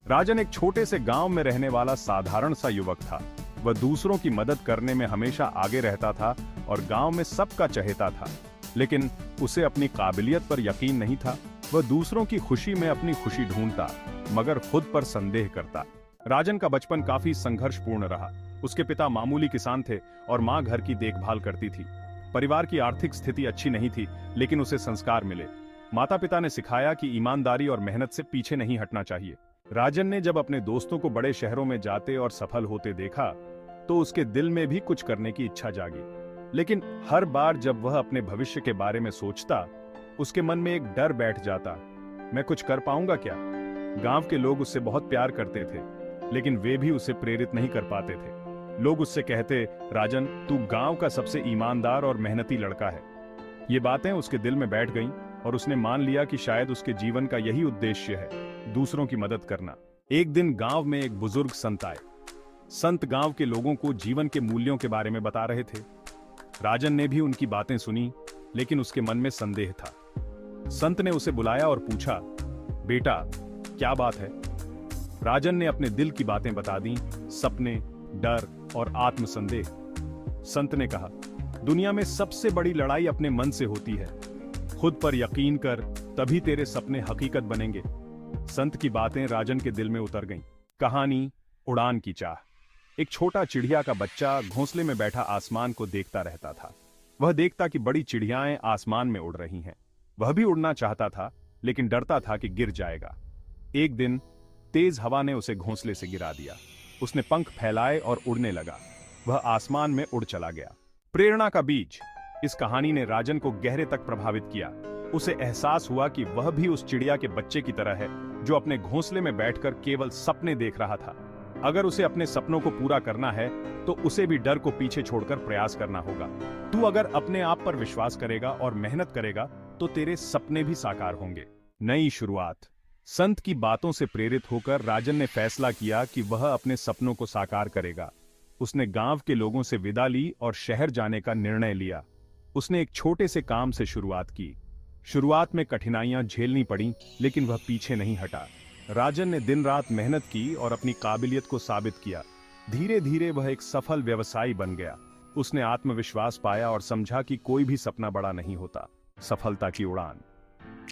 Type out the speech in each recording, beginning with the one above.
राजन एक छोटे से गांव में रहने वाला साधारण सा युवक था। वह दूसरों की मदद करने में हमेशा आगे रहता था और गांव में सबका चहेता था। लेकिन उसे अपनी काबिलियत पर यकीन नहीं था। वह दूसरों की खुशी में अपनी खुशी ढूंढता, मगर खुद पर संदेह करता। राजन का बचपन काफी संघर्षपूर्ण रहा। उसके पिता मामूली किसान थे और मां घर की देखभाल करती थी। परिवार की आर्थिक स्थिति अच्छी नहीं थी, लेकिन उसे संस्कार मिले। माता पिता ने सिखाया कि ईमानदारी और मेहनत से पीछे नहीं हटना चाहिए। राजन ने जब अपने दोस्तों को बड़े शहरों में जाते और सफल होते देखा, तो उसके दिल में भी कुछ करने की इच्छा जागी। लेकिन हर बार जब वह अपने भविष्य के बारे में सोचता, उसके मन में एक डर बैठ जाता। मैं कुछ कर पाऊंगा क्या? गांव के लोग उससे बहुत प्यार करते थे, लेकिन वे भी उसे प्रेरित नहीं कर पाते थे। लोग उससे कहते, राजन, तू गांव का सबसे ईमानदार और मेहनती लड़का है। ये बातें उसके दिल में बैठ गईं और उसने मान लिया कि शायद उसके जीवन का यही उद्देश्य है, दूसरों की मदद करना। एक दिन गांव में एक बुजुर्ग संत आए। संत गांव के लोगों को जीवन के मूल्यों के बारे में बता रहे थे। राजन ने भी उनकी बातें सुनी, लेकिन उसके मन में संदेह था। संत ने उसे बुलाया और पूछा, बेटा, क्या बात है? राजन ने अपने दिल की बातें बता दी, सपने, डर और आत्मसंदेह। संत ने कहा, दुनिया में सबसे बड़ी लड़ाई अपने मन से होती है। खुद पर यकीन कर, तभी तेरे सपने हकीकत बनेंगे। संत की बातें राजन के दिल में उतर गईं। कहानी उड़ान की चाह। एक छोटा चिड़िया का बच्चा घोंसले में बैठा आसमान को देखता रहता था। वह देखता कि बड़ी चिड़ियाएं आसमान में उड़ रही हैं। वह भी उड़ना चाहता था, लेकिन डरता था कि गिर जाएगा। एक दिन तेज हवा ने उसे घोंसले से गिरा दिया। उसने पंख फैलाए और उड़ने लगा। वह आसमान में उड़ चला गया। प्रेरणा का बीज। इस कहानी ने राजन को गहरे तक प्रभावित किया। उसे एहसास हुआ कि वह भी उस चिड़िया के बच्चे की तरह है, जो अपने घोंसले में बैठकर केवल सपने देख रहा था। अगर उसे अपने सपनों को पूरा करना है, तो उसे भी डर को पीछे छोड़कर प्रयास करना होगा। तू अगर अपने आप पर विश्वास करेगा और मेहनत करेगा, तो तेरे सपने भी साकार होंगे। नई शुरुआत। संत की बातों से प्रेरित होकर राजन ने फैसला किया कि वह अपने सपनों को साकार करेगा। उसने गांव के लोगों से विदा ली और शहर जाने का निर्णय लिया। उसने एक छोटे से काम से शुरुआत की। शुरुआत में कठिनाइयां झेलनी पड़ी, लेकिन वह पीछे नहीं हटा। राजन ने दिन रात मेहनत की और अपनी काबिलियत को साबित किया। धीरे धीरे वह एक सफल व्यवसायी बन गया। उसने आत्मविश्वास पाया और समझा कि कोई भी सपना बड़ा नहीं होता। सफलता की उड़ान।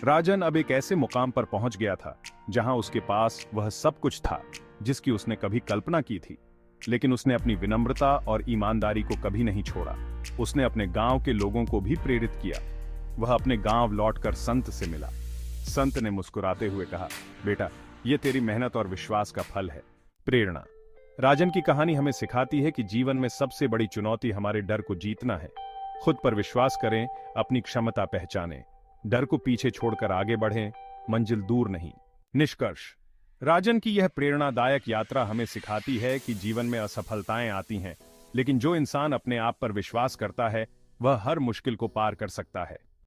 राजन अब एक ऐसे मुकाम पर पहुंच गया था, जहां उसके पास वह सब कुछ था जिसकी उसने कभी कल्पना की थी। लेकिन उसने अपनी विनम्रता और ईमानदारी को कभी नहीं छोड़ा। उसने अपने गांव के लोगों को भी प्रेरित किया। वह अपने गांव लौटकर संत से मिला। संत ने मुस्कुराते हुए कहा, बेटा, यह तेरी मेहनत और विश्वास का फल है। प्रेरणा। राजन की कहानी हमें सिखाती है कि जीवन में सबसे बड़ी चुनौती हमारे डर को जीतना है। खुद पर विश्वास करें, अपनी क्षमता पहचानें, डर को पीछे छोड़कर आगे बढ़ें, मंजिल दूर नहीं। निष्कर्ष। राजन की यह प्रेरणादायक यात्रा हमें सिखाती है कि जीवन में असफलताएं आती हैं, लेकिन जो इंसान अपने आप पर विश्वास करता है, वह हर मुश्किल को पार कर सकता है।